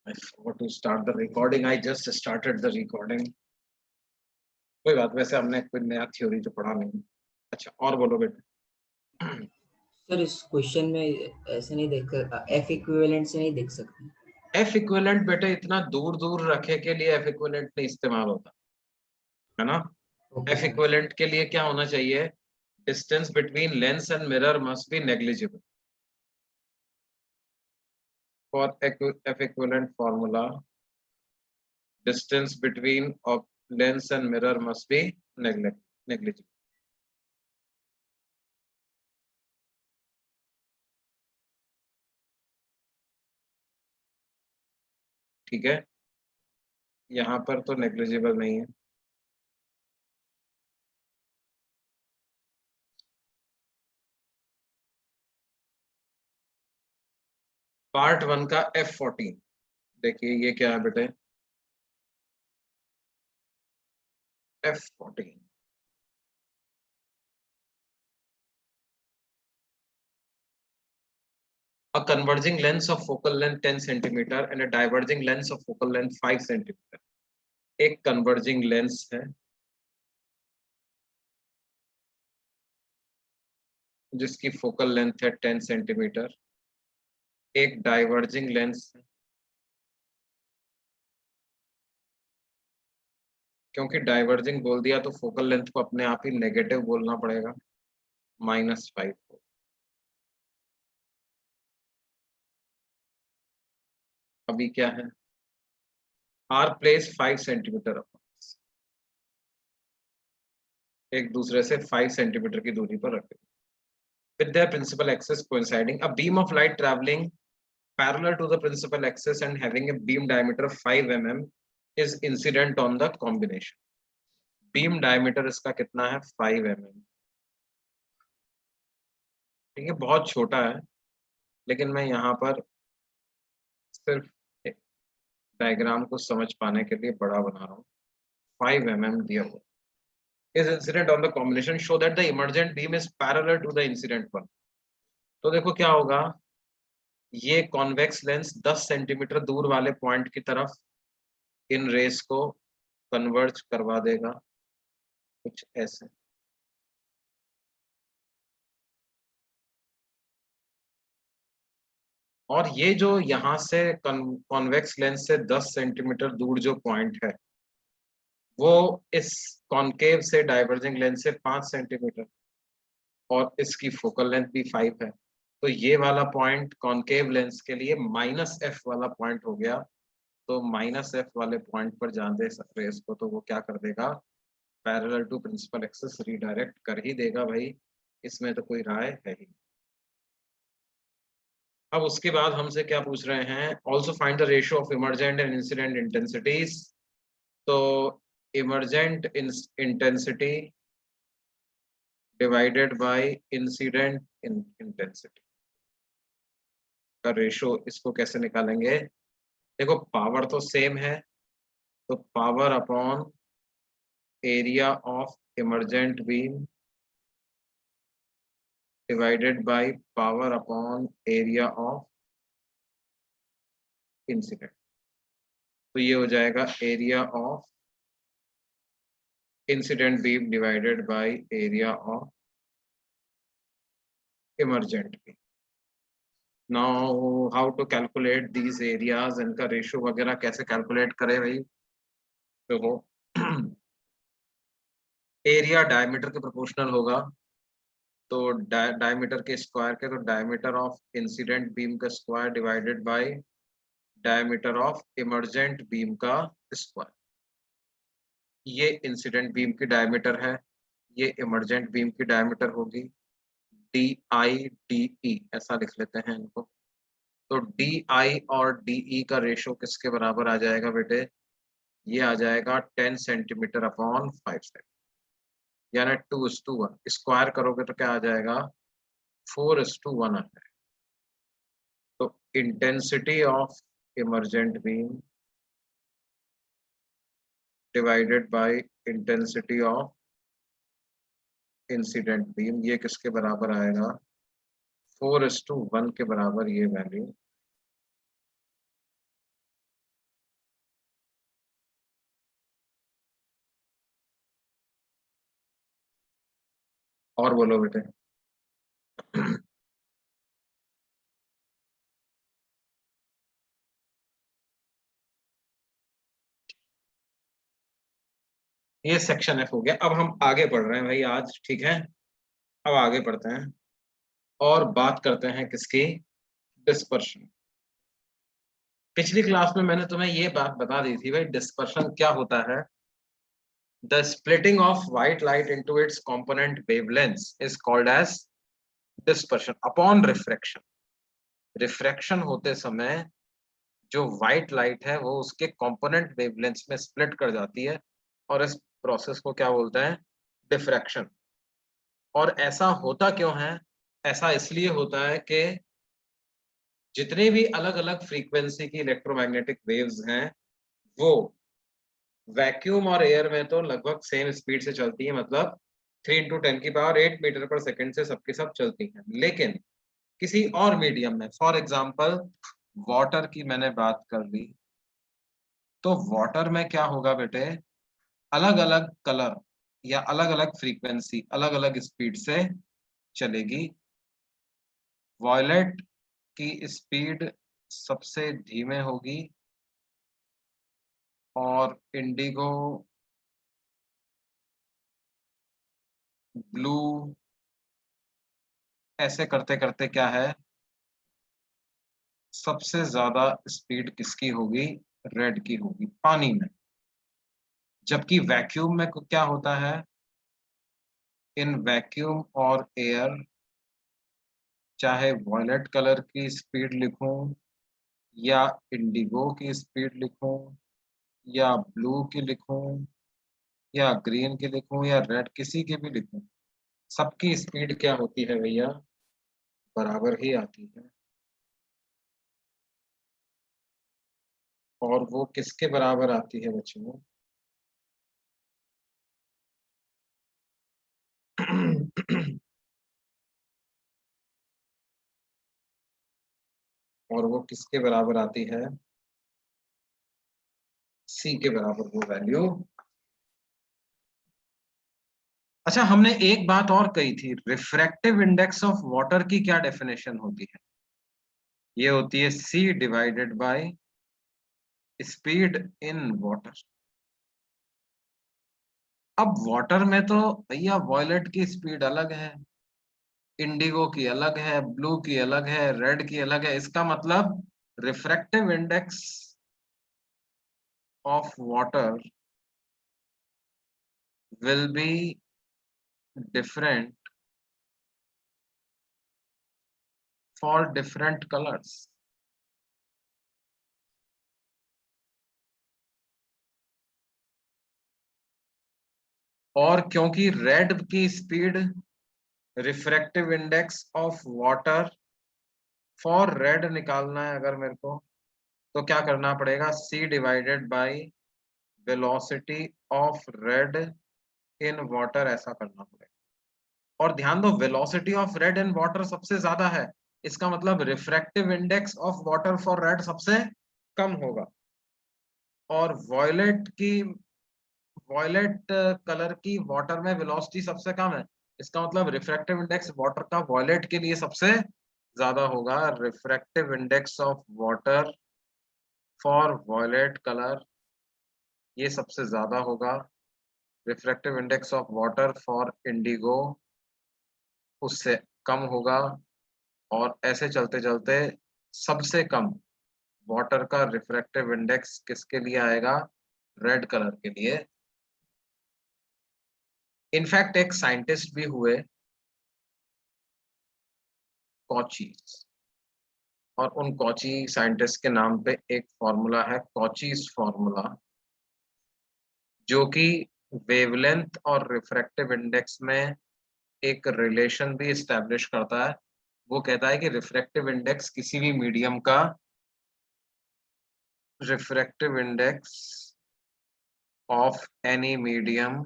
I forgot to start the recording. I just started the recording. कोई बात, वैसे हमने कोई नया थ्योरी तो पढ़ा नहीं. अच्छा, और बोलो बेटा. सर इस क्वेश्चन में ऐसे नहीं देख एफ इक्विवेलेंट से नहीं देख सकते. एफ इक्विवेलेंट बेटे इतना दूर दूर रखे के लिए एफ इक्विवेलेंट नहीं इस्तेमाल होता है ना. Okay F sir. इक्विवेलेंट के लिए क्या होना चाहिए? Distance between lens and mirror must be negligible. For F equivalent formula, distance between of lens and mirror must be negligible. ठीक है, यहाँ पर तो नेग्लिजिबल नहीं है. पार्ट 1 का F14 देखिए, ये क्या है बेटे? F14 a converging lens of focal length 10 centimeter and a diverging lens of focal length 5 centimeter. एक converging lens है जिसकी फोकल लेंथ है 10 सेंटीमीटर. एक डाइवर्जिंग लेंस है, क्योंकि डाइवर्जिंग बोल दिया तो फोकल लेंथ को अपने आप ही नेगेटिव बोलना पड़ेगा, -5. अभी क्या है? आर प्लेस 5 सेंटीमीटर एक दूसरे से 5 सेंटीमीटर की दूरी पर रखे. With their principal axis coinciding, a beam of light traveling parallel to the principal axis and having a beam diameter of 5 mm is incident on the combination. Beam diameter इसका कितना है? 5 mm. ठीक है, बहुत छोटा है, लेकिन मैं यहाँ पर सिर्फ डायग्राम को समझ पाने के लिए बड़ा बना रहा हूँ. 5 mm दिया हुआ is incident on the combination, show that the emergent beam is parallel to the incident one. तो देखो क्या होगा, ये कॉन्वेक्स लेंस 10 सेंटीमीटर दूर वाले पॉइंट की तरफ इन रेस को कन्वर्ज करवा देगा, कुछ ऐसे. और ये जो यहाँ से कॉन्वेक्स लेंस से 10 सेंटीमीटर दूर जो पॉइंट है, वो इस कॉन्केव से डाइवर्जिंग लेंस से 5 सेंटीमीटर और इसकी फोकल लेंथ भी 5 है. तो ये वाला पॉइंट कॉन्केव लेंस के लिए -f वाला पॉइंट हो गया. तो -f वाले पॉइंट पर जान दे रेस को, तो वो क्या कर देगा? Parallel to principal axis redirect कर ही देगा भाई, इसमें तो कोई राय है ही. अब उसके बाद हमसे क्या पूछ रहे हैं? Also find the ratio of emergent and incident intensities. तो emergent intensity divided by incident intensity का रेशियो, इसको कैसे निकालेंगे? देखो पावर तो सेम है, तो power upon area of emergent beam divided by power upon area of incident. तो ये हो जाएगा area of incident beam divided by area of emergent beam. Now how to calculate these areas, इनका ratio वगैरह कैसे calculate करें भाई? देखो एरिया डायमीटर के प्रोपोर्शनल होगा, तो डायमीटर के स्क्वायर के, तो डायमीटर ऑफ इंसिडेंट बीम का square divided by diameter of emergent beam का स्क्वायर. ये इंसिडेंट बीम की डायमीटर है, ये इमर्जेंट बीम की डायमीटर होगी. DI/DE ऐसा लिख लेते हैं इनको. तो DI और DE का रेशियो किसके बराबर आ जाएगा बेटे? ये आ जाएगा 10 सेंटीमीटर अपॉन 5 सेंटीमीटर, यानी 2:1. स्क्वायर करोगे तो क्या आ जाएगा? 4:1 आ जाएगा. तो intensity of emergent beam divided bye intensity of incident beam, ये किसके बराबर आएगा? 4:1 के बराबर ये वैल्यू. और बोलो बेटे। ये सेक्शन एफ हो गया। अब हम आगे बढ़ रहे हैं भाई आज, ठीक है। अब आगे बढ़ते हैं और बात करते हैं किसकी, डिस्पर्शन। पिछली क्लास में मैंने तुम्हें ये बात बता दी थी भाई, डिस्पर्शन क्या होता है। The splitting of white light into its component wavelengths is called as dispersion upon refraction. Refraction होते समय जो व्हाइट लाइट है वो उसके कंपोनेंट वेवलेंथ्स में स्प्लिट कर जाती है, और इस प्रोसेस को क्या बोलते हैं, डिफ्रैक्शन। और ऐसा होता क्यों है, ऐसा इसलिए होता है कि जितने भी अलग अलग फ्रीक्वेंसी की इलेक्ट्रोमैग्नेटिक वेव्स हैं वो वैक्यूम और एयर में तो लगभग सेम स्पीड से चलती है, मतलब 3 × 10⁸ मीटर पर सेकंड से सबके सब चलती हैं। लेकिन किसी और मीडियम में, फॉर एग्जांपल वाटर की मैंने बात कर ली, तो वाटर में क्या होगा बेटे, अलग अलग कलर या अलग अलग फ्रीक्वेंसी अलग अलग स्पीड से चलेगी। वॉयलेट की स्पीड सबसे धीमे होगी और इंडिगो, ब्लू, ऐसे करते करते क्या है, सबसे ज्यादा स्पीड किसकी होगी, रेड की होगी पानी में। जबकि वैक्यूम में क्या होता है, इन वैक्यूम और एयर, चाहे वॉयलेट कलर की स्पीड लिखूं या इंडिगो की स्पीड लिखूं या ब्लू की लिखूं या ग्रीन की लिखूं या रेड, किसी की भी लिखूं, सबकी स्पीड क्या होती है भैया, बराबर ही आती है। और वो किसके बराबर आती है बच्चों, और वो किसके बराबर आती है, सी के बराबर वो वैल्यू। अच्छा, हमने एक बात और कही थी, रिफ्रैक्टिव इंडेक्स ऑफ वाटर की क्या डेफिनेशन होती है, ये होती है c divided by speed in water. अब वाटर में तो भैया वॉयलेट की स्पीड अलग है, इंडिगो की अलग है, ब्लू की अलग है, रेड की अलग है। इसका मतलब refractive index of water will be different for different colours. और क्योंकि रेड की speed, refractive index of water for red निकालना है अगर मेरे को, तो क्या करना पड़ेगा, c divided by velocity of red in water, ऐसा करना पड़ेगा। और ध्यान दो, velocity of red in water सबसे ज्यादा है, इसका मतलब refractive index of water for red सबसे कम होगा। और वॉयलेट कलर की वाटर में वेलोसिटी सबसे कम है, इसका मतलब रिफ्रैक्टिव इंडेक्स वाटर का वॉयलेट के लिए सबसे ज्यादा होगा। Refractive index of water for violet colour ये सबसे ज्यादा होगा, refractive index of water for indigo उससे कम होगा। और ऐसे चलते चलते सबसे कम वाटर का रिफ्रैक्टिव इंडेक्स किसके लिए आएगा, रेड कलर के लिए। इनफैक्ट एक साइंटिस्ट भी हुए, कॉची, और उन कॉची साइंटिस्ट के नाम पे एक फॉर्मूला है, कॉचीज फॉर्मूला, जो कि वेवलेंथ और रिफ्रैक्टिव इंडेक्स में एक रिलेशन भी इस्टेब्लिश करता है। वो कहता है कि रिफ्रैक्टिव इंडेक्स किसी भी मीडियम का, refractive index of any medium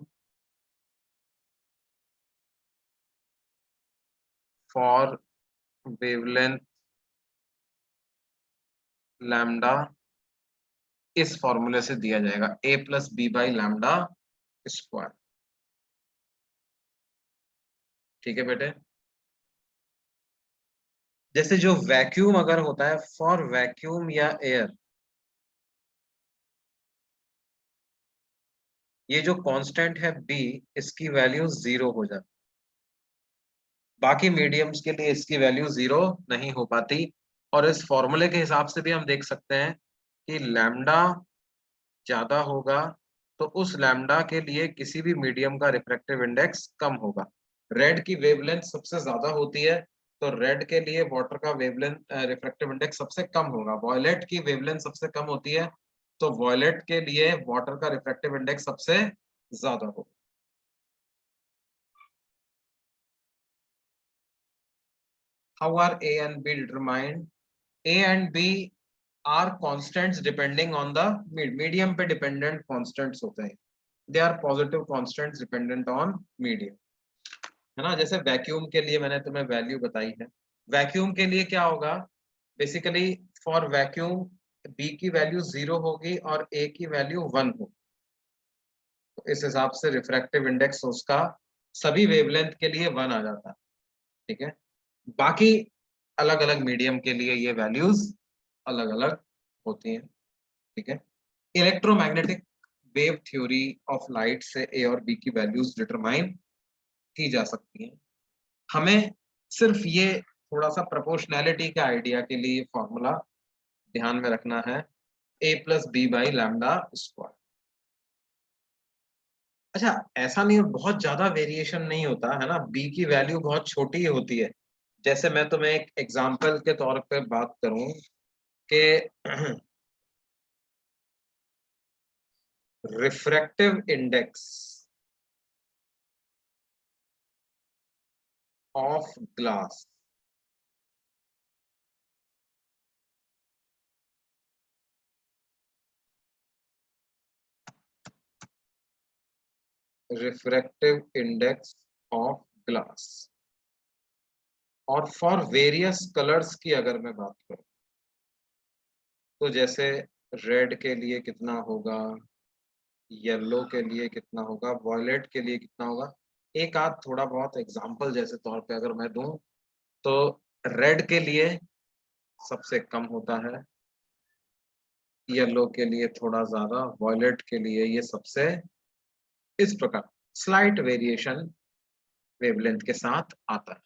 for wavelength lambda इस फॉर्मूले से दिया जाएगा, a plus B by lambda square. ठीक है बेटे। जैसे जो वैक्यूम अगर होता है, फॉर वैक्यूम या एयर, ये जो कांस्टेंट है बी, इसकी वैल्यू 0 हो जाती। बाकी मीडियम्स के लिए इसकी वैल्यू 0 नहीं हो पाती। और इस फॉर्मूले के हिसाब से भी हम देख सकते हैं कि लैम्डा ज्यादा होगा तो उस लैम्डा के लिए किसी भी मीडियम का रिफ्रैक्टिव इंडेक्स कम होगा। रेड की वेवलेंथ सबसे ज्यादा होती है, तो रेड के लिए वाटर का वेवलेंथ रिफ्रैक्टिव इंडेक्स सबसे कम होगा। वॉयलेट की वेवलेंथ सबसे कम होती है, तो वॉयलेट के लिए वाटर का रिफ्रैक्टिव इंडेक्स सबसे ज्यादा होगा। How are A and B determined? A and B are constants depending on the medium पे dependent constants होते हैं। They are positive constants dependent on medium, है ना। जैसे वैक्यूम के लिए मैंने तुम्हें वैल्यू बताई है। वैक्यूम के लिए क्या होगा, बेसिकली फॉर वैक्यूम बी की वैल्यू 0 होगी और ए की वैल्यू 1 होगी। तो इस हिसाब से रिफ्रैक्टिव इंडेक्स उसका सभी वेवलेंथ के लिए 1 आ जाता है। ठीक है। बाकी अलग अलग मीडियम के लिए ये वैल्यूज अलग अलग होती हैं। ठीक है। Electromagnetic wave theory of light से ए और बी की वैल्यूज डिटरमाइन की जा सकती हैं। हमें सिर्फ ये थोड़ा सा प्रोपोर्शनैलिटी के आइडिया के लिए फॉर्मूला ध्यान में रखना है, A plus B by lambda square. अच्छा, ऐसा नहीं, बहुत ज्यादा वेरिएशन नहीं होता है ना, बी की वैल्यू बहुत छोटी ही होती है। जैसे मैं तुम्हें एक एग्जांपल के तौर पे बात करूं कि refractive index of glass, refractive index of glass, और फॉर वेरियस कलर्स की अगर मैं बात करूं, तो जैसे रेड के लिए कितना होगा, येलो के लिए कितना होगा, वॉयलेट के लिए कितना होगा, एक आध थोड़ा बहुत एग्जांपल जैसे तौर पे अगर मैं दूं, तो रेड के लिए सबसे कम होता है, येलो के लिए थोड़ा ज्यादा, वॉयलेट के लिए ये सबसे, इस प्रकार स्लाइट वेरिएशन वेवलेंथ के साथ आता है।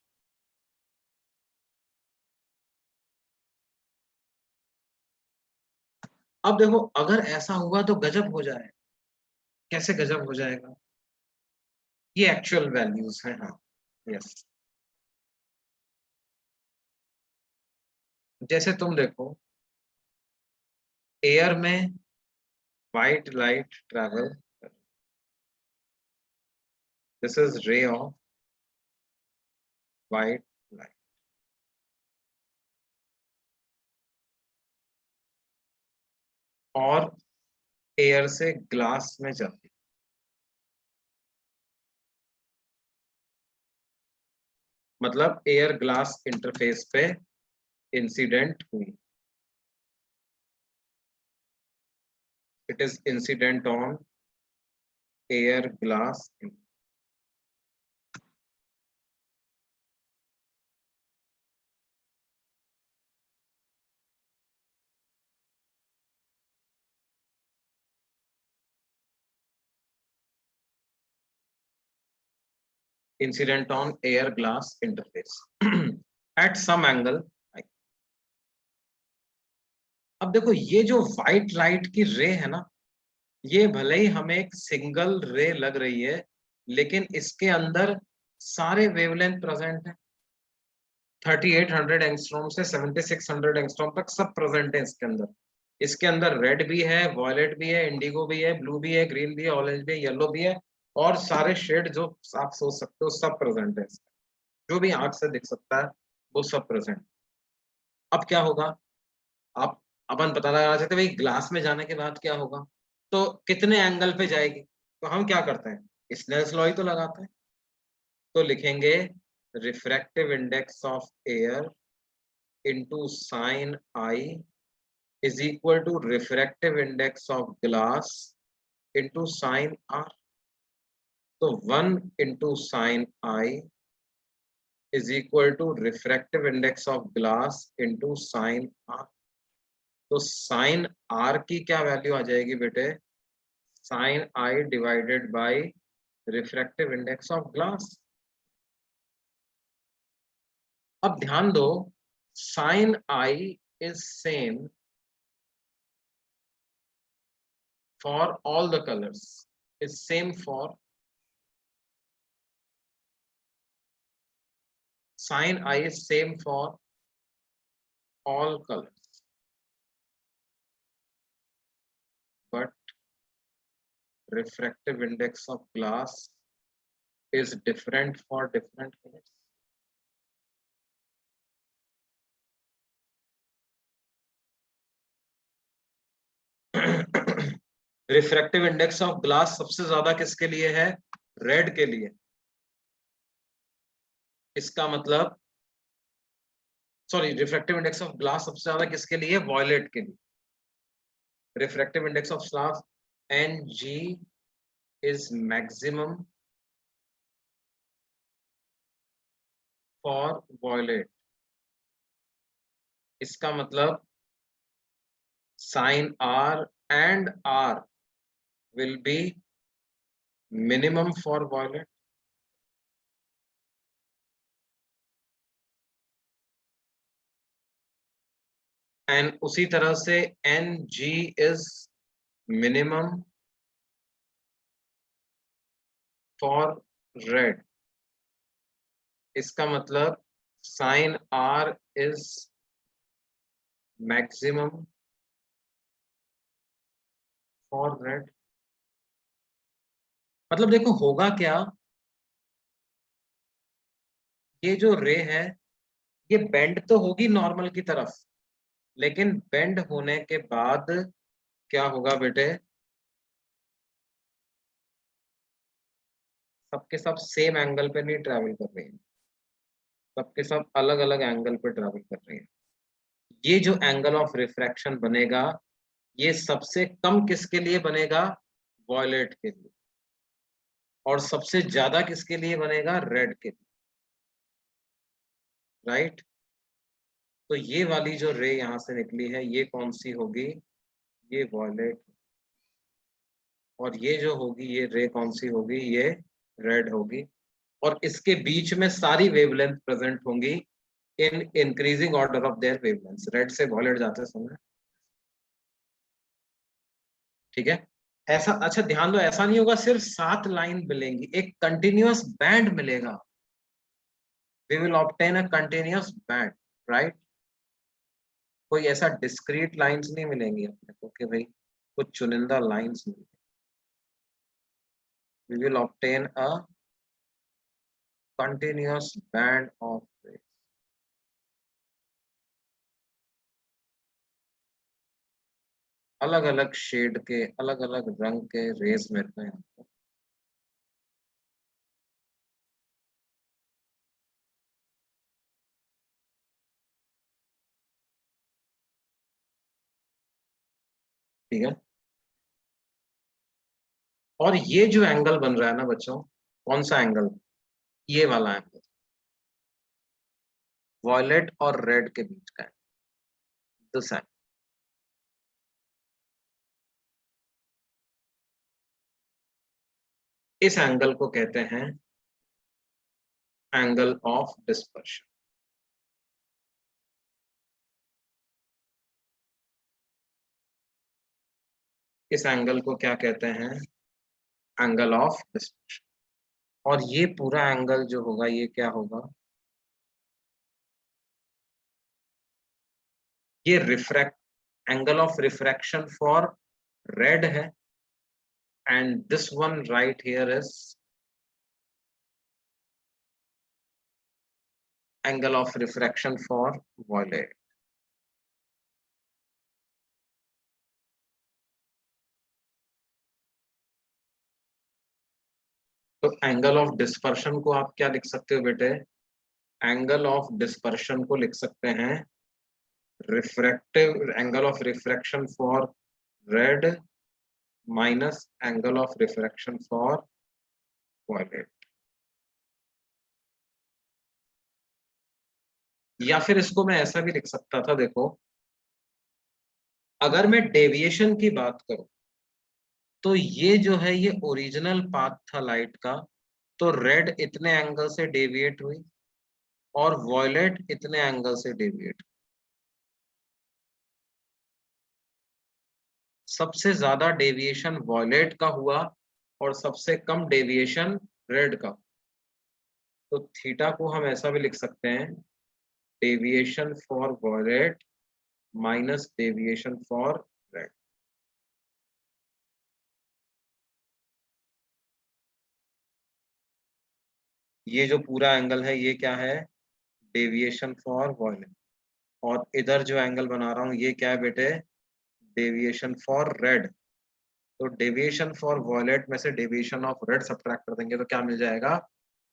अब देखो, अगर ऐसा हुआ तो गजब हो जाए। कैसे गजब हो जाएगा, ये एक्चुअल वैल्यूज हैं। हाँ, यस। जैसे तुम देखो, एयर में white light travel, this is ray of white light, और एयर से ग्लास में जाती, मतलब एयर ग्लास इंटरफेस पे इंसिडेंट हुई, it is incident on air glass. Incident on air glass interface at some angle. अब देखो, ये जो व्हाइट लाइट की रे है ना, ये भले ही हमें एक सिंगल रे लग रही है, लेकिन इसके अंदर सारे वेवलेंथ प्रेजेंट है। 3800 एंगस्ट्रॉम से 7600 एंगस्ट्रॉम तक सब प्रेजेंट है इसके अंदर। इसके अंदर रेड भी है, वॉयलेट भी है, इंडिगो भी है, ब्लू भी है, ग्रीन भी है, ऑरेंज भी है, येलो भी है, और सारे शेड जो आप सोच सकते हो सब प्रेजेंट है इसमें। जो भी आंख से दिख सकता है वो सब प्रेजेंट। अब क्या होगा, आप अपन पता लगा सकते हैं भाई ग्लास में जाने के बाद क्या होगा, तो कितने एंगल पे जाएगी। तो हम क्या करते हैं, स्नेल्स लॉ ही तो लगाते हैं। तो लिखेंगे refractive index of air into sine i is equal to refractive index of glass into sine r. तो 1 into sine i is equal to refractive index of glass into sine r. तो sine r की क्या value आ जाएगी बेटे? Sine i divided by refractive index of glass. अब ध्यान दो, sine i is same for all the colors, is same for sin I is same for all colors, but refractive index of glass is different for different colors. Refractive index of glass सबसे ज्यादा किसके लिए है? Red के लिए। इसका मतलब, sorry, refractive index of glass सबसे ज्यादा किसके लिए? वॉयलेट के लिए। Refractive index of glass Ng is maximum for violet। इसका मतलब sin R and R will be minimum for violet। And उसी तरह से Ng is minimum for red। इसका मतलब sin R is maximum for red। मतलब देखो होगा क्या, ये जो रे है ये बेंड तो होगी नॉर्मल की तरफ, लेकिन बेंड होने के बाद क्या होगा बेटे? सबके सब सेम एंगल पे नहीं ट्रैवल कर रही है, सबके सब अलग अलग एंगल पे ट्रैवल कर रही है। ये जो एंगल ऑफ रिफ्रैक्शन बनेगा ये सबसे कम किसके लिए बनेगा? वॉयलेट के लिए। और सबसे ज्यादा किसके लिए बनेगा? रेड के लिए, राइट। तो ये वाली जो रे यहां से निकली है ये कौन सी होगी? ये वॉयलेट। और ये जो होगी ये रे कौन सी होगी? ये रेड होगी। और इसके बीच में सारी वेवलेंथ प्रेजेंट होंगी in increasing order of their wavelength, red से वॉयलेट जाते समय। ठीक है, ऐसा, अच्छा ध्यान दो, ऐसा नहीं होगा सिर्फ 7 लाइन मिलेंगी, एक कंटिन्यूअस बैंड मिलेगा। We will obtain a continuous band, right. कोई ऐसा डिस्क्रीट लाइंस नहीं मिलेंगी अपने को कि भाई कुछ चुनिंदा लाइंस मिलेंगी। We will obtain a continuous band of rays. अलग अलग शेड के, अलग अलग रंग के रेज मेरे को यहाँ पर। ठीक है, और ये जो एंगल बन रहा है ना बच्चों, कौन सा एंगल? ये वाला एंगल, वॉयलेट और रेड के बीच का है, दिस एंगल। इस एंगल को कहते हैं एंगल ऑफ डिस्पर्शन। इस एंगल को क्या कहते हैं? Angle of dispersion. और ये पूरा एंगल जो होगा ये क्या होगा? ये refract, angle of refraction for red है, and this one right here is angle of refraction for violet. तो एंगल ऑफ डिस्पर्शन को आप क्या लिख सकते हो बेटे? एंगल ऑफ डिस्पर्शन को लिख सकते हैं refractive angle of refraction for red minus angle of refraction for violet. या फिर इसको मैं ऐसा भी लिख सकता था, देखो अगर मैं डेविएशन की बात करूं तो ये जो है ये ओरिजिनल पाथ था लाइट का, तो रेड इतने एंगल से डेविएट हुई और वॉयलेट इतने एंगल से डेविएट। सबसे ज्यादा डेविएशन वॉयलेट का हुआ और सबसे कम डेविएशन रेड का। तो थीटा को हम ऐसा भी लिख सकते हैं, deviation for violet minus deviation for red. ये जो पूरा एंगल है ये क्या है, डेविएशन फॉर वॉयलेट, और इधर जो एंगल बना रहा हूं ये क्या है बेटे, डेविएशन फॉर रेड। तो डेविएशन फॉर वॉयलेट में से डेविएशन ऑफ रेड सब्ट्रैक्ट कर देंगे तो क्या मिल जाएगा,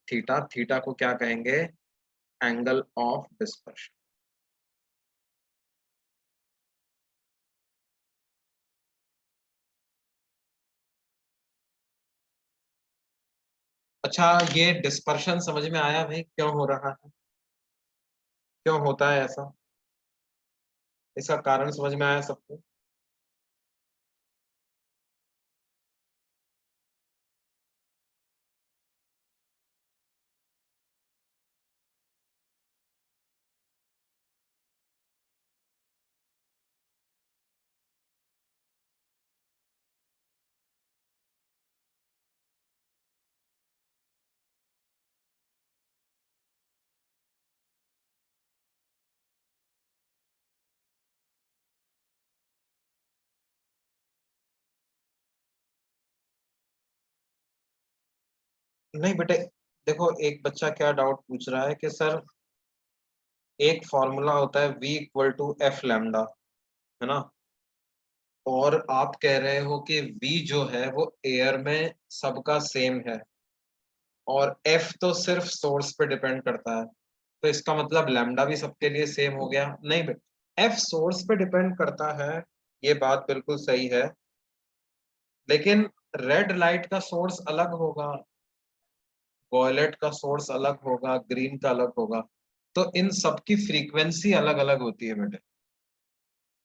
थीटा। थीटा को क्या कहेंगे, एंगल ऑफ डिस्पर्शन। अच्छा, ये डिस्पर्शन समझ में आया भाई, क्यों हो रहा है, क्यों होता है ऐसा, इसका कारण समझ में आया सबको। नहीं बेटे, देखो एक बच्चा क्या डाउट पूछ रहा है कि सर एक फॉर्मूला होता है v equal to f lambda, है ना, और आप कह रहे हो कि v जो है वो एयर में सबका सेम है और f तो सिर्फ सोर्स पे डिपेंड करता है, तो इसका मतलब लैम्डा भी सबके लिए सेम हो गया। नहीं बेटा, f सोर्स पे डिपेंड करता है, ये बात बिल्कुल सही है, लेकिन रेड लाइट का सोर्स अलग होगा, वॉयलेट का सोर्स अलग होगा, ग्रीन का अलग होगा, तो इन सब की फ्रीक्वेंसी अलग अलग होती है बेटे।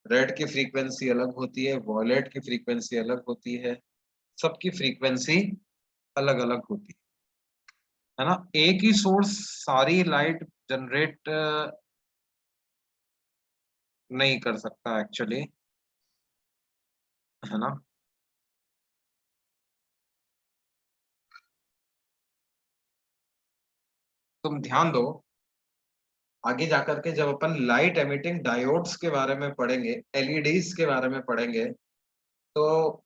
रेड की फ्रीक्वेंसी अलग होती है, वॉयलेट की फ्रीक्वेंसी अलग होती है, सबकी फ्रीक्वेंसी अलग अलग होती है ना। एक ही सोर्स सारी लाइट जनरेट नहीं कर सकता एक्चुअली, है ना। तुम ध्यान दो, आगे जाकर के जब अपन लाइट एमिटिंग डायोड्स के बारे में पढ़ेंगे, एलईडीज के बारे में पढ़ेंगे, तो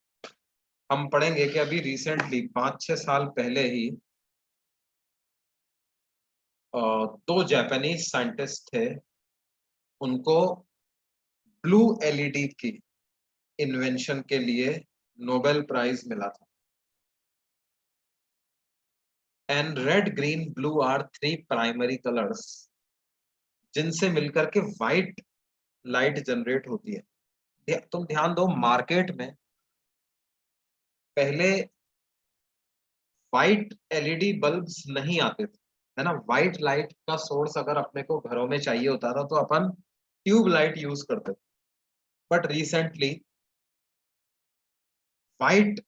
हम पढ़ेंगे कि अभी रिसेंटली 5-6 साल पहले ही दो जापानीज साइंटिस्ट थे, उनको ब्लू एलईडी की इन्वेंशन के लिए नोबेल प्राइज मिला था। And red green blue are three primary colours जिनसे मिलकर के व्हाइट लाइट जनरेट होती है। तुम ध्यान दो, मार्केट में पहले व्हाइट एलईडी बल्ब्स नहीं आते थे, है ना। व्हाइट लाइट का सोर्स अगर अपने को घरों में चाहिए होता था तो अपन ट्यूब लाइट यूज करते थे, but recently white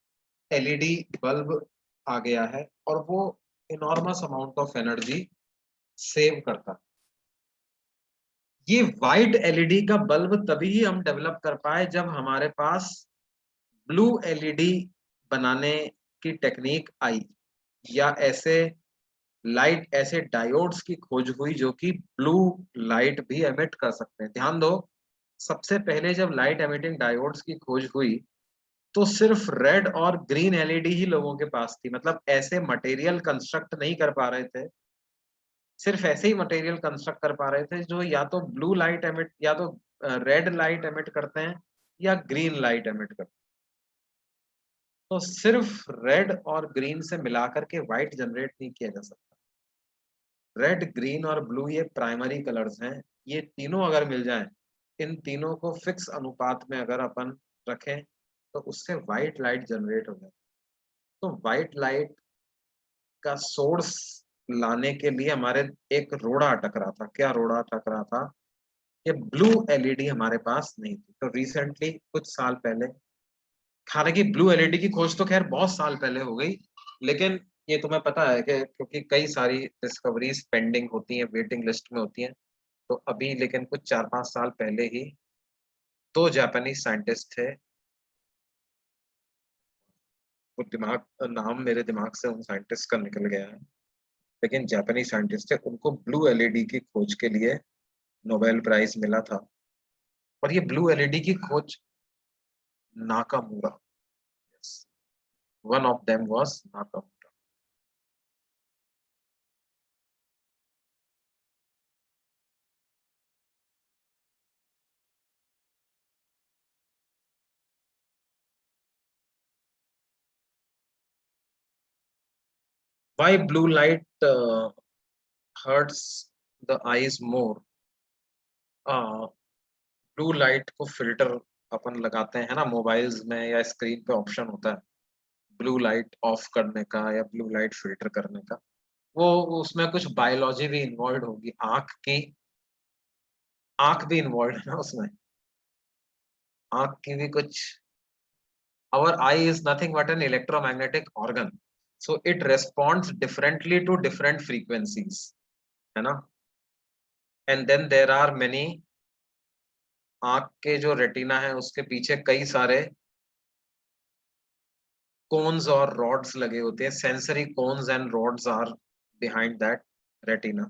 LED bulb आ गया है और वो enormous amount of energy save करता है। ये व्हाइट एलईडी का बल्ब तभी ही हम डेवलप कर पाए जब हमारे पास ब्लू एलईडी बनाने की टेक्निक आई, या ऐसे लाइट, ऐसे डायोड्स की खोज हुई जो कि ब्लू लाइट भी एमिट कर सकते हैं। ध्यान दो, सबसे पहले जब लाइट एमिटिंग डायोड्स की खोज हुई तो सिर्फ रेड और ग्रीन एलईडी ही लोगों के पास थी, मतलब ऐसे मटेरियल कंस्ट्रक्ट नहीं कर पा रहे थे, सिर्फ ऐसे ही मटेरियल कंस्ट्रक्ट कर पा रहे थे जो या तो ब्लू लाइट एमिट, या तो रेड लाइट एमिट करते हैं या ग्रीन लाइट एमिट करते हैं। तो सिर्फ रेड और ग्रीन से मिलाकर के व्हाइट जनरेट नहीं किया जा सकता। रेड ग्रीन और ब्लू ये प्राइमरी कलर्स हैं, ये तीनों अगर मिल जाएं, इन तीनों को फिक्स अनुपात में अगर अपन रखें तो उससे व्हाइट लाइट जनरेट हो जाए। तो व्हाइट लाइट का सोर्स लाने के लिए हमारे एक रोड़ा अटक रहा था। क्या रोड़ा अटक रहा था? ये ब्लू एलईडी हमारे पास नहीं थी। तो रिसेंटली कुछ साल पहले, हालांकि ब्लू एलईडी की खोज तो खैर बहुत साल पहले हो गई, लेकिन ये तुम्हें पता है कि क्योंकि कई सारी डिस्कवरीज पेंडिंग होती हैं, वेटिंग लिस्ट में होती हैं, तो अभी लेकिन कुछ 4-5 साल पहले ही दो जापानीज साइंटिस्ट थे, वो नाम मेरे दिमाग से उन साइंटिस्ट का निकल गया है, लेकिन जापानीज साइंटिस्ट थे, उनको ब्लू एलईडी की खोज के लिए नोबेल प्राइज मिला था। और ये ब्लू एलईडी की खोज Nakamura, one of them was Nakamura. Why blue light hurts the eyes more? Blue light को फिल्टर अपन लगाते हैं ना मोबाइल्स में, या स्क्रीन पे ऑप्शन होता है ब्लू लाइट ऑफ करने का या ब्लू लाइट फिल्टर करने का। वो उसमें कुछ बायोलॉजी भी इन्वॉल्व होगी, आंख भी इन्वॉल्व है ना उसमें, आंख की भी कुछ। our eye is nothing but an electromagnetic organ, so it responds differently to different frequencies, है ना। and then there are many, आंख के जो रेटिना है उसके पीछे कई सारे कोन्स और रॉड्स लगे होते हैं, sensory cones and rods are behind that retina.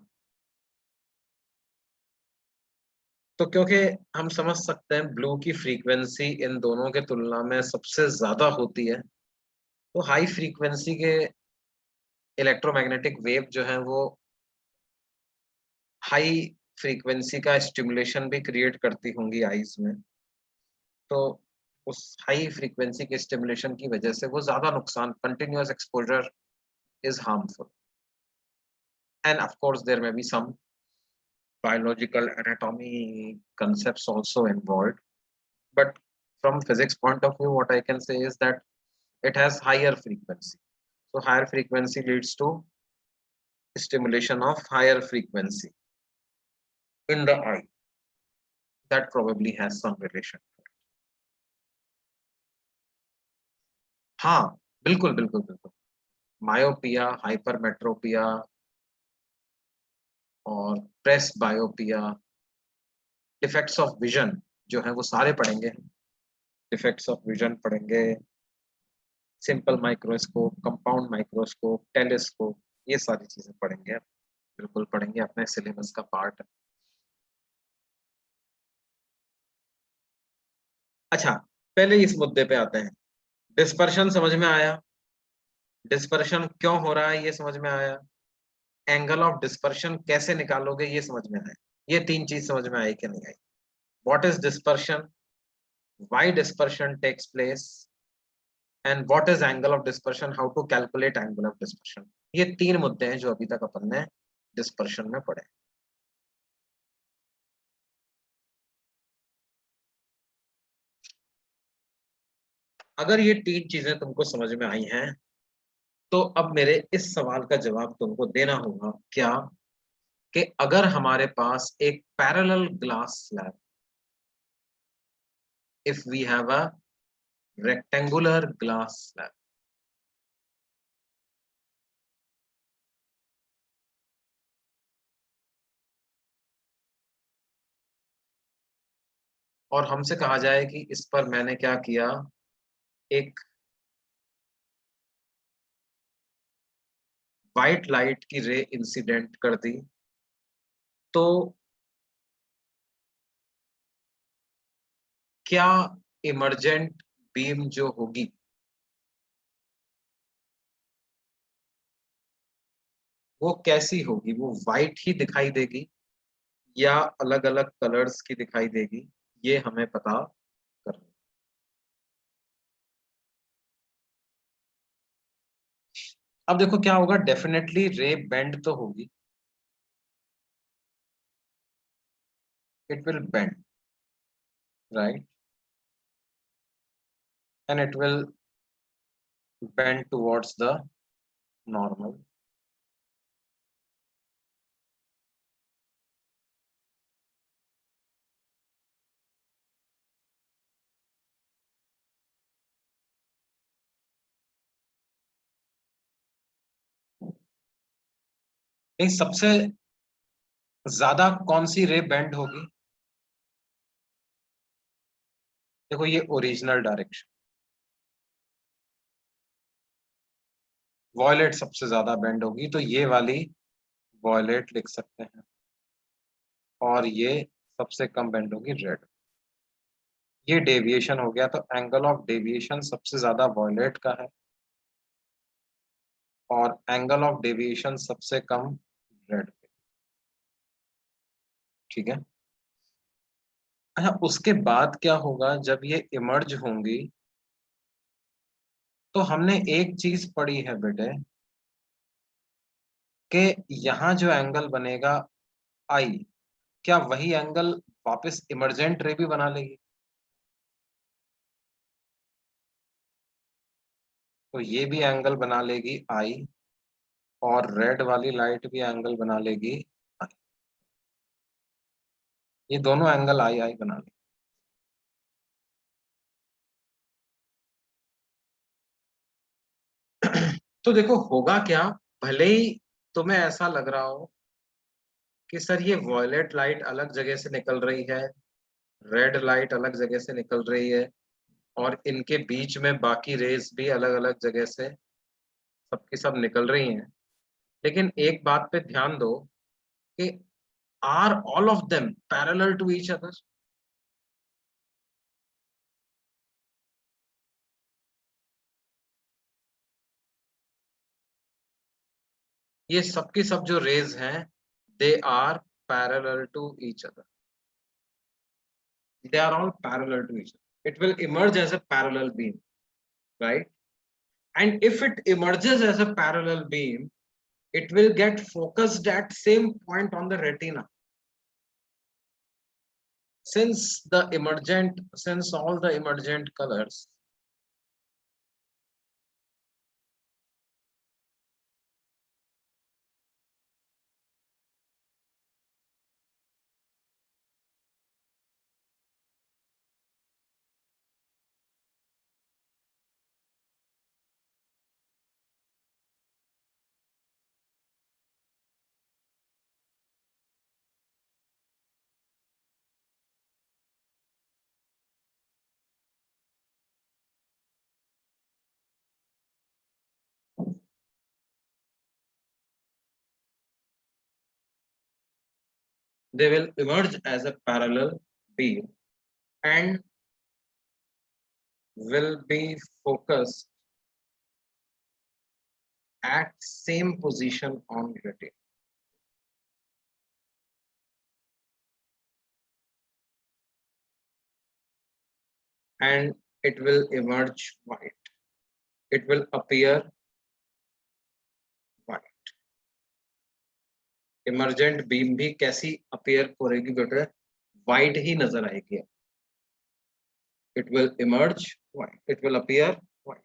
तो क्योंकि हम समझ सकते हैं ब्लू की फ्रीक्वेंसी इन दोनों के तुलना में सबसे ज्यादा होती है, तो हाई फ्रीक्वेंसी के इलेक्ट्रोमैग्नेटिक वेव जो है वो हाई फ्रीक्वेंसी का स्टिमुलेशन भी क्रिएट करती होंगी आईज में। तो उस हाई फ्रीक्वेंसी के स्टिमुलेशन की वजह से वो ज्यादा नुकसान, continuous exposure is harmful, and of course there may be some biological anatomy concepts also involved, but from physics point of view what I can say is that it has higher frequency, so higher frequency leads to stimulation of higher frequency in the eye, that probably has some relation. हाँ, बिल्कुल बिल्कुल बिल्कुल। Myopia, hypermetropia और press बायोपिया, defects of vision जो है वो सारे पढ़ेंगे। डिफेक्ट्स ऑफ विजन पढ़ेंगे, simple microscope, compound microscope, telescope, ये सारी चीजें पढ़ेंगे, बिल्कुल पढ़ेंगे, अपने सिलेबस का पार्ट है। अच्छा, पहले इस मुद्दे पे आते हैं। डिस्पर्शन समझ में आया, डिस्पर्शन क्यों हो रहा है ये समझ में आया, एंगल ऑफ डिस्पर्शन कैसे निकालोगे ये समझ में आया। ये तीन चीज समझ में आई कि नहीं आई? What is dispersion, why dispersion takes place, and what is angle of dispersion, how to calculate angle of dispersion. ये तीन मुद्दे हैं जो अभी तक अपन ने डिस्पर्शन में पढ़े। अगर ये तीन चीजें तुमको समझ में आई हैं, तो अब मेरे इस सवाल का जवाब तुमको देना होगा क्या, कि अगर हमारे पास एक parallel glass slab, if we have a rectangular glass slab, और हमसे कहा जाए कि इस पर मैंने क्या किया, एक व्हाइट लाइट की रे इंसिडेंट कर दी, तो क्या इमर्जेंट बीम जो होगी वो कैसी होगी, वो व्हाइट ही दिखाई देगी या अलग अलग कलर्स की दिखाई देगी, ये हमें पता करना। अब देखो क्या होगा, डेफिनेटली रे बेंड तो होगी, it will bend, right, and it will bend towards the normal, नहीं, सबसे ज्यादा कौन सी रे बेंड होगी? देखो ये ओरिजिनल डायरेक्शन, वॉयलेट सबसे ज्यादा बेंड होगी, तो ये वाली वॉयलेट लिख सकते हैं, और ये सबसे कम बेंड होगी रेड। ये डेविएशन हो गया, तो एंगल ऑफ डेविएशन सबसे ज्यादा वॉयलेट का है और एंगल ऑफ डेविएशन सबसे कम रेड पे। ठीक है। अच्छा, उसके बाद क्या होगा जब ये इमर्ज होंगी? तो हमने एक चीज पढ़ी है बेटे, कि यहाँ जो एंगल बनेगा आई, क्या वही एंगल वापस इमर्जेंट रे भी बना लेगी? तो ये भी एंगल बना लेगी आई, और रेड वाली लाइट भी एंगल बना लेगी आई। ये दोनों एंगल आई आई बना लेगी। तो देखो होगा क्या, भले ही तुम्हें ऐसा लग रहा हो कि सर ये वॉयलेट लाइट अलग जगह से निकल रही है, रेड लाइट अलग जगह से निकल रही है, और इनके बीच में बाकी रेज भी अलग अलग जगह से सबकी सब निकल रही हैं, लेकिन एक बात पे ध्यान दो कि are all of them parallel to each other? ये सबकी सब जो रेज हैं, they are parallel to each other, they are all parallel to each other. It will emerge as a parallel beam, right? And if it emerges as a parallel beam, it will get focused at same point on the retina. Since all the emergent colors they will emerge as a parallel beam and will be focused at same position on retina. And it will emerge white. It will appear white. Emergent beam भी कैसी appear करेगी बेटे? White ही नजर आएगी। It will emerge white, it will appear white.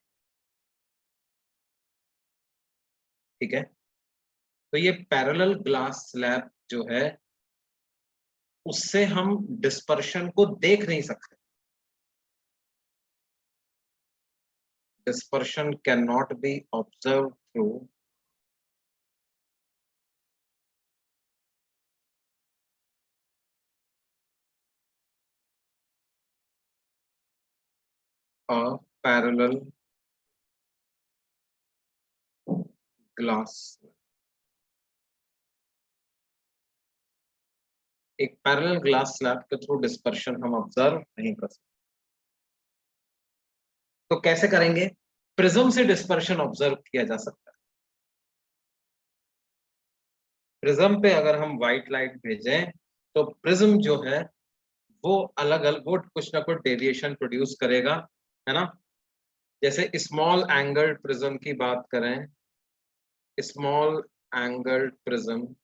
ठीक है। तो ये पैरेलल ग्लास स्लैब जो है, उससे हम डिस्पर्शन को देख नहीं सकते। Dispersion can not be observe through a parallel glass. एक पैरेलल ग्लास स्लैब के थ्रू डिस्पर्शन हम ऑब्जर्व नहीं कर सकते। तो कैसे करेंगे? प्रिज्म से डिस्पर्शन ऑब्जर्व किया जा सकता है। प्रिज्म पे अगर हम व्हाइट लाइट भेजें, तो प्रिज्म जो है वो अलग अलग, वो कुछ ना कुछ डेविएशन प्रोड्यूस करेगा, है ना? जैसे स्मॉल एंगल्ड प्रिज्म की बात करें, small angled prism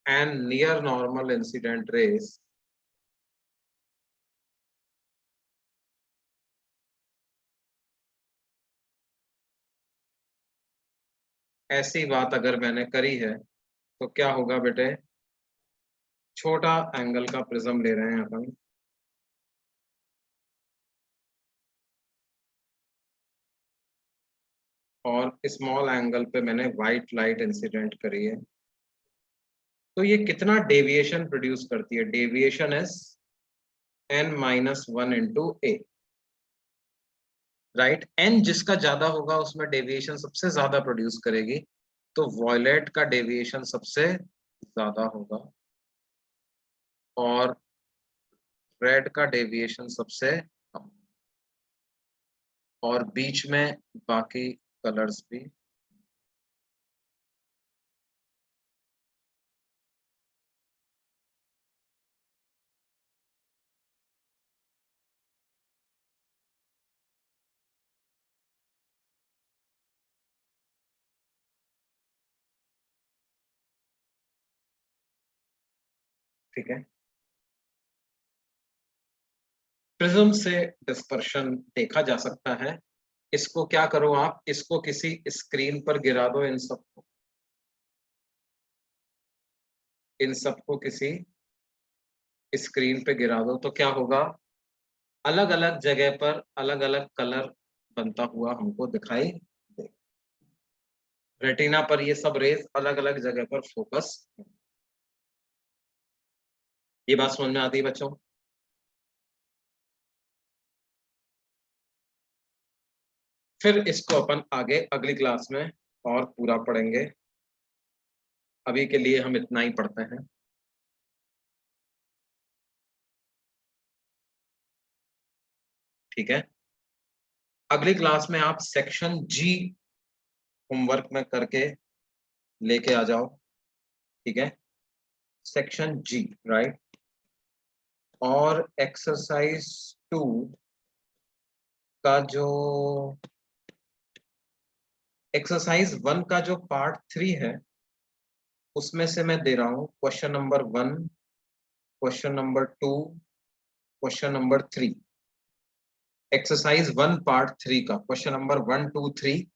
and near normal incident raise ऐसी बात अगर मैंने करी है, तो क्या होगा बेटे? छोटा एंगल का प्रिज्म ले रहे हैं अपन, और स्मॉल एंगल पे मैंने व्हाइट लाइट इंसिडेंट करी है, तो ये कितना डेविएशन प्रोड्यूस करती है? Deviation is n-1 into A, right. n जिसका ज्यादा होगा उसमें डेविएशन सबसे ज्यादा प्रोड्यूस करेगी, तो वॉयलेट का डेविएशन सबसे ज्यादा होगा और रेड का डेविएशन सबसे कम, और बीच में बाकी कलर्स भी। ठीक है, प्रिज्म से डिस्पर्शन देखा जा सकता है। इसको क्या करो आप, इसको किसी स्क्रीन पर गिरा दो, इन सबको किसी स्क्रीन पे गिरा दो, तो क्या होगा? अलग अलग जगह पर अलग अलग कलर बनता हुआ हमको दिखाई दे। रेटिना पर ये सब रेज अलग अलग जगह पर फोकस। ये बात समझ में आती है बच्चों? फिर इसको अपन आगे अगली क्लास में और पूरा पढ़ेंगे। अभी के लिए हम इतना ही पढ़ते हैं। ठीक है, अगली क्लास में आप सेक्शन जी होमवर्क में करके लेके आ जाओ। ठीक है, सेक्शन जी, राइट। और एक्सरसाइज 2 का जो एक्सरसाइज 1 का जो पार्ट 3 है, उसमें से मैं दे रहा हूं question number 1, question number 2, question number 3। Exercise 1 part 3 का question number 1, 2, 3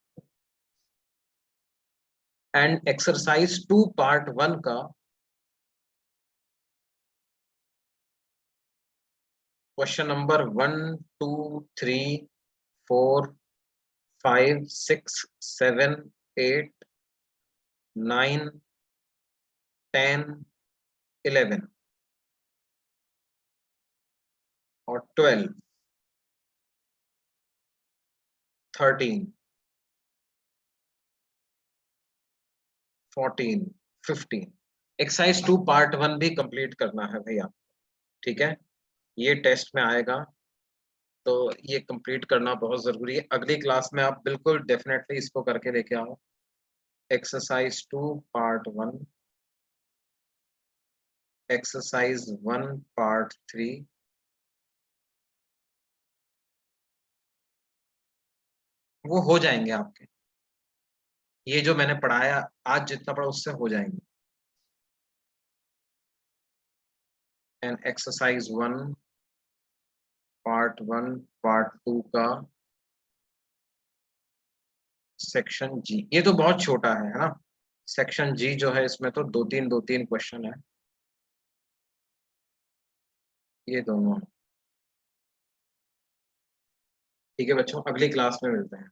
and exercise 2 part 1 का क्वेश्चन नंबर 1, 2, 3, 4, 5, 6, 7, 8, 9, 10, 11 और 12, 13, 14, 15। एक्सरसाइज 2 पार्ट 1 भी कंप्लीट करना है भैया। ठीक है, ये टेस्ट में आएगा, तो ये कंप्लीट करना बहुत जरूरी है। अगली क्लास में आप बिल्कुल डेफिनेटली इसको करके लेके आओ। एक्सरसाइज 2 पार्ट 1, एक्सरसाइज 1 पार्ट 3, वो हो जाएंगे आपके। ये जो मैंने पढ़ाया आज, जितना पढ़ा उससे हो जाएंगे। एंड एक्सरसाइज 1 पार्ट 1 पार्ट 2 का सेक्शन जी, ये तो बहुत छोटा है ना? सेक्शन जी जो है इसमें तो दो तीन क्वेश्चन है, ये दोनों। ठीक है बच्चों, अगली क्लास में मिलते हैं।